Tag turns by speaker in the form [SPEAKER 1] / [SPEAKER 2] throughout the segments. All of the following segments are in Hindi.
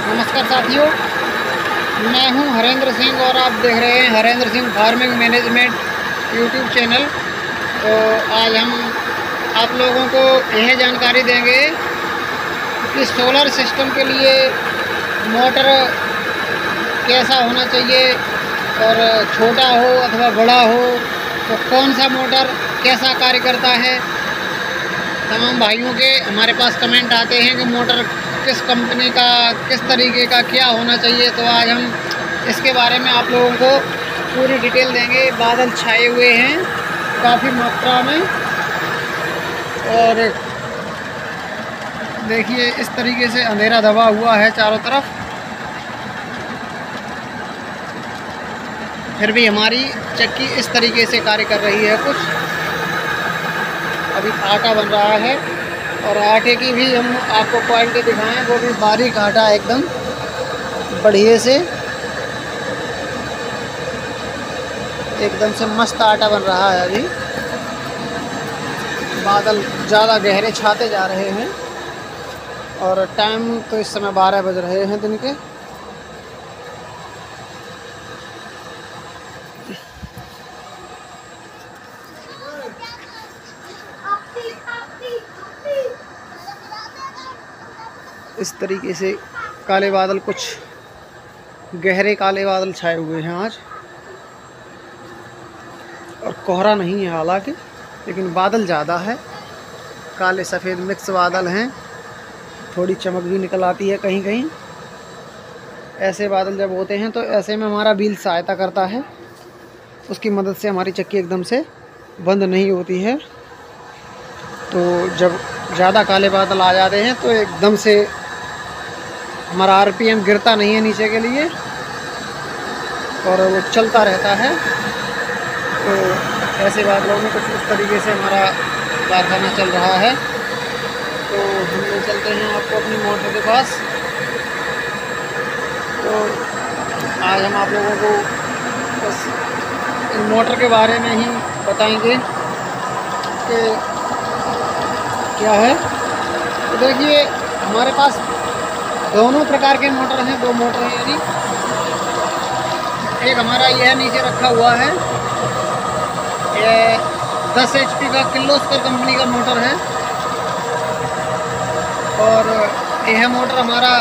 [SPEAKER 1] नमस्कार साथियों, मैं हूं हरेंद्र सिंह और आप देख रहे हैं Harendra Singh farming management YouTube channel. तो आज हम आप लोगों को यह जानकारी देंगे कि सोलर सिस्टम के लिए मोटर कैसा होना चाहिए और छोटा हो अथवा बड़ा हो तो कौन सा मोटर कैसा कार्य करता है। तमाम भाइयों के हमारे पास कमेंट आते हैं कि मोटर किस कंपनी का, किस तरीके का क्या होना चाहिए। तो आज हम इसके बारे में आप लोगों को पूरी डिटेल देंगे। बादल छाए हुए हैं काफ़ी मात्रा में और देखिए इस तरीके से अंधेरा दबा हुआ है चारों तरफ। फिर भी हमारी चक्की इस तरीके से कार्य कर रही है। कुछ अभी आटा बन रहा है और आटे की भी हम आपको क्वालिटी दिखाएं, वो भी बारीक आटा एकदम बढ़िया से, एकदम से मस्त आटा बन रहा है। अभी बादल ज़्यादा गहरे छाते जा रहे हैं और टाइम तो इस समय 12 बज रहे हैं दिन के। इस तरीके से काले बादल, कुछ गहरे काले बादल छाए हुए हैं आज और कोहरा नहीं है हालांकि, लेकिन बादल ज़्यादा है। काले सफ़ेद मिक्स बादल हैं, थोड़ी चमक भी निकल आती है कहीं कहीं। ऐसे बादल जब होते हैं तो ऐसे में हमारा व्हील सहायता करता है, उसकी मदद से हमारी चक्की एकदम से बंद नहीं होती है। तो जब ज़्यादा काले बादल आ जाते हैं तो एकदम से हमारा आरपीएम गिरता नहीं है नीचे के लिए और वो चलता रहता है। तो ऐसे बादलों में कुछ इस तरीके से हमारा कारखाना चल रहा है। तो हम लोग चलते हैं आपको अपनी मोटर के पास। तो आज हम आप लोगों को बस इन मोटर के बारे में ही बताएंगे कि क्या है। तो देखिए हमारे पास दोनों प्रकार के मोटर हैं, दो मोटर हैं। यानी एक हमारा यह नीचे रखा हुआ है, ये 10 HP का किर्लोस्कर कंपनी का मोटर है और यह मोटर हमारा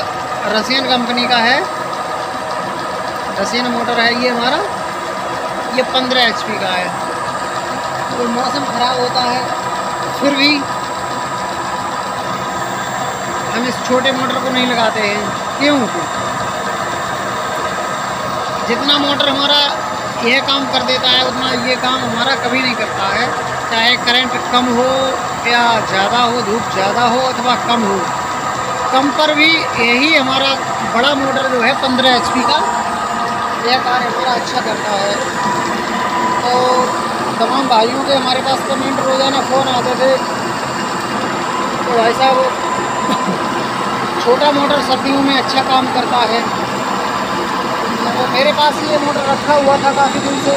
[SPEAKER 1] रशियन कंपनी का है। रशियन मोटर है ये हमारा, ये 15 HP का है। तो मौसम ख़राब होता है फिर भी हम इस छोटे मोटर को नहीं लगाते हैं। क्योंकि जितना मोटर हमारा यह काम कर देता है उतना ये काम हमारा कभी नहीं करता है। चाहे करंट कम हो या ज़्यादा हो, धूप ज़्यादा हो अथवा कम हो, कम पर भी यही हमारा बड़ा मोटर जो है 15 HP का, यह कार्य हमारा अच्छा करता है। तो तमाम भाइयों के हमारे पास कमेंट रोज़ाना फ़ोन आते थे, तो भाई साहब छोटा मोटर सर्दियों में अच्छा काम करता है। तो मेरे पास ये मोटर रखा हुआ था काफ़ी दिन से,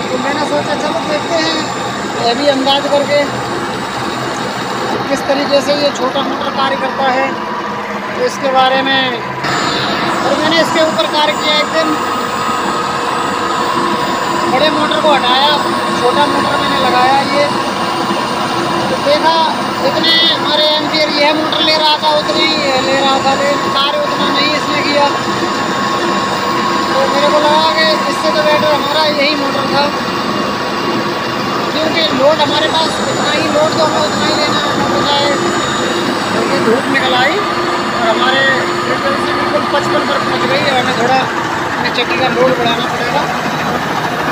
[SPEAKER 1] तो मैंने सोचा चलो देखते हैं ये भी अंदाज करके किस तरीके से ये छोटा मोटर कार्य करता है। तो इसके बारे में और मैंने इसके ऊपर कार्य किया। एक दिन बड़े मोटर को हटाया, छोटा मोटर मैंने लगाया ये, तो देखा जितने हमारे एम्पियर यह मोटर ले रहा था उतने ही ले रहा था, लेकिन कार्य उतना नहीं इसने किया। तो मेरे को लगा कि इससे तो बेटर हमारा यही मोटर था, क्योंकि लोड हमारे पास उतना ही, लोड तो हमें उतना ही लेना मोटर का है। क्योंकि धूप निकल आई और हमारे बिल्कुल 55 पर पहुँच गई और हमें थोड़ा अपने चक्की का लोड बढ़ाना पड़ेगा।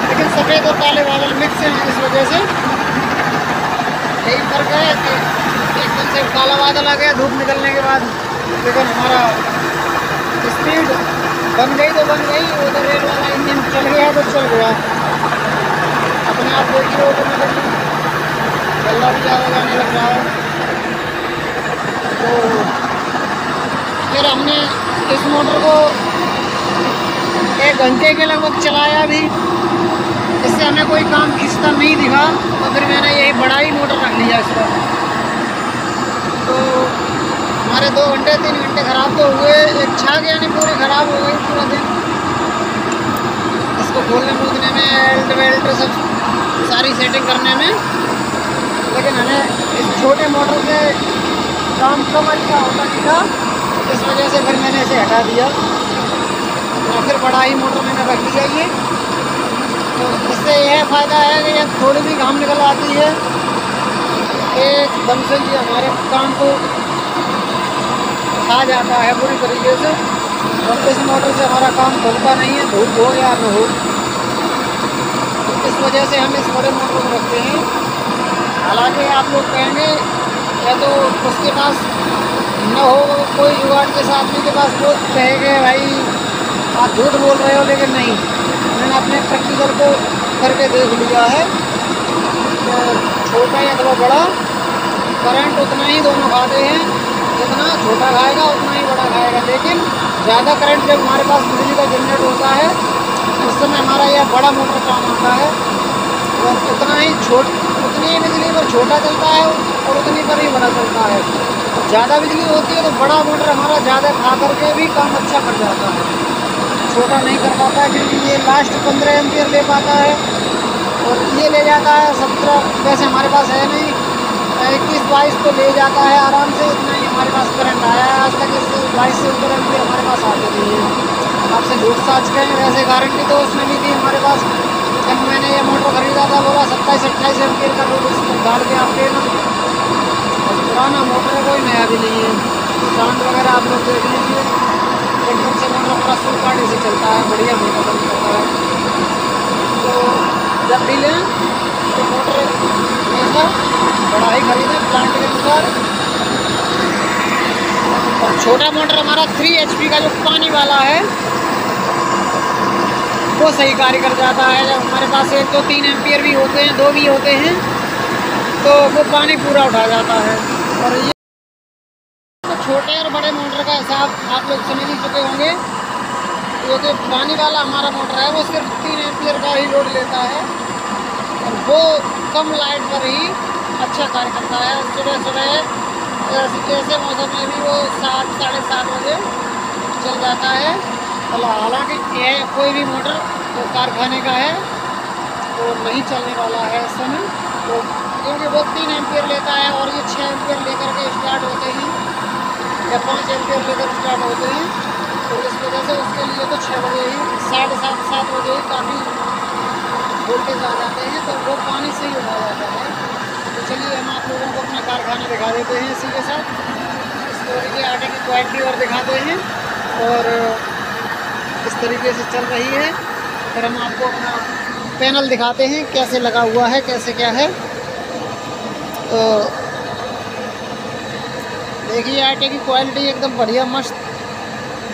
[SPEAKER 1] लेकिन सफ़ेद और काले बादल मिक्स हैं, इस वजह से यही फर्क है कि एकदम से काला बादल आ गया धूप निकलने के बाद, लेकिन हमारा स्पीड बन गई तो बन गई, उधर रेल वाला इंजन चल गया तो चल गया। अपने आप देखिए ऑटोमेटिकली जल्दा भी ज़्यादा जाने लग रहा है। तो फिर हमने इस मोटर को 1 घंटे के लगभग चलाया भी, इससे हमें कोई काम खिंचता नहीं दिखा। तो फिर मैंने यही बड़ा ही मोटर रख लिया इसका। तो हमारे 2 घंटे 3 घंटे ख़राब तो हुए, एक छाग यानी पूरी ख़राब हो गई पूरा दिन। इसको खोलने मूदने में, एल्ट वेल्ट सब सारी सेटिंग करने में, लेकिन हमें इस छोटे मोटर से काम कम अच्छा होता नहीं था, इस वजह से फिर मैंने इसे हटा दिया और फिर बड़ा ही मोटर मैंने रख लिया ये। तो इससे यह फ़ायदा है कि जब थोड़ी भी घाम निकल आती है एकदम से ये हमारे काम को खा जाता है पूरी तरीके से, और इस मोटर से हमारा काम धुलता नहीं है, धूप हो या न हो। तो इस वजह से हम इस बड़े मोटर को रखते हैं। हालांकि आप लोग कहेंगे या तो उसके पास न हो कोई जुगाड़ के साथ में के पास, वो कहेंगे भाई आप झूठ बोल रहे हो, लेकिन नहीं, मैंने अपने प्रैक्टिकल को करके देख लिया है। तो छोटा या तो बड़ा करंट उतना ही दोनों खाते हैं, जितना छोटा खाएगा उतना ही बड़ा खाएगा। लेकिन ज़्यादा करंट जब हमारे पास बिजली का जनरेट होता है उस समय हमारा यह बड़ा मोटर काम आता है, और उतनी ही बिजली पर छोटा चलता है और उतनी पर ही बड़ा चलता है। ज़्यादा बिजली होती है तो बड़ा मोटर हमारा ज़्यादा खा करके भी काम अच्छा कर जाता है, छोटा नहीं कर पाता है, क्योंकि ये लास्ट 15 एम्पियर ले पाता है और ये ले जाता है 17। वैसे हमारे पास है नहीं, 21-22 तो ले जाता है आराम से, इतना ही हमारे पास करंट आया है आज तक। इससे 22 से ऊपर एम्पियर हमारे पास आते नहीं है। आपसे झूठ साच कहें, वैसे गारंटी तो उसमें भी थी हमारे पास। जब मैंने ये मोटर खरीदा था बोला 27-28 एम्पियर का लोड उसमें डाल के आप लेना। पुराना मोटर है, कोई नया भी नहीं है। साउंड वगैरह आप लोग देख लीजिए, एकदम से मोटर पूरा फुल पार्टी से चलता है, बढ़िया मोटर बंद करता है। तो जब भी लें तो मोटर ऐसा बड़ा ही खरीदें प्लांट के अनुसार। और छोटा मोटर हमारा 3 HP का जो पानी वाला है वो सही कार्य कर जाता है। जब हमारे पास 1 2 3 एम्पियर भी होते हैं, 2 भी होते हैं, तो वो पानी पूरा उठा जाता है। और ये तो छोटे और बड़े मोटर का हिसाब आप लोग समझ ही चुके होंगे। ये जो पानी वाला हमारा मोटर है वो सिर्फ 3 एम्पियर का ही लोड लेता है, और वो कम लाइट पर ही अच्छा कार्य करता है। सुबह सुबह ऐसे मौसम में भी वो 7 साढ़े 7 बजे चल जाता है। हालांकि यह कोई भी मोटर तो कारखाने का है तो नहीं चलने वाला है इस समय, तो क्योंकि वो 3 एम्पियर लेता है और ये 6 एम्पियर लेकर के स्टार्ट होते हैं या 5 एम्पियर लेकर स्टार्ट होते हैं। तो इस वजह से उसके लिए तो 6 बजे ही, 7:30-7 बजे ही काफ़ी वोल्टेज आ जाते हैं, तो वो पानी से ही उठा जाता है। तो चलिए हम आप लोगों को अपना कारखाना दिखा देते हैं इसी के साथ। इस तरीके के आटे की क्वालिटी और दिखाते हैं, और इस तरीके से चल रही है। फिर हम आपको अपना पैनल दिखाते हैं कैसे लगा हुआ है, कैसे क्या है। तो देखिए आटे की क्वालिटी एकदम बढ़िया मस्त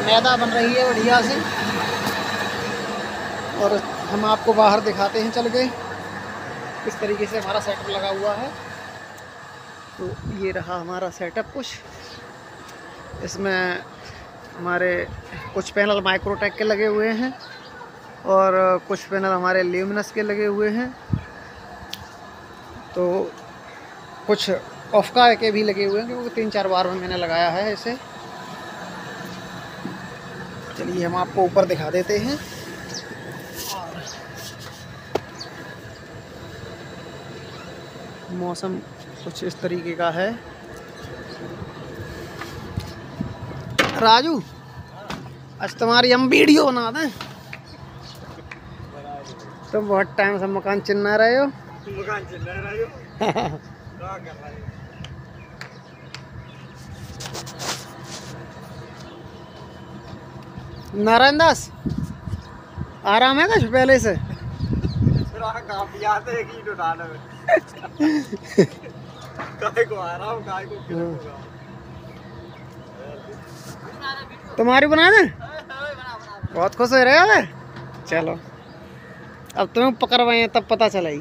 [SPEAKER 1] मैदा बन रही है बढ़िया से। और हम आपको बाहर दिखाते हैं चल के किस तरीके से हमारा सेटअप लगा हुआ है। तो ये रहा हमारा सेटअप कुछ। इसमें हमारे कुछ पैनल माइक्रोटेक के लगे हुए हैं और कुछ पैनल हमारे ल्यूमिनस के लगे हुए हैं, तो कुछ ऑफका के भी लगे हुए हैं, क्योंकि 3-4 बार में मैंने लगाया है इसे। चलिए हम आपको ऊपर दिखा देते हैं। मौसम कुछ इस तरीके का है। राजू आज तुम्हारी हम वीडियो बना दें। तुम बहुत टाइम से मकान चिन्ह रहे हो। नारायण दास आराम है कुछ पहले से। तुम्हारी बना दे, बहुत खुश हो रहे हो। चलो अब तुम्हें पकड़वाए तब पता चला ही।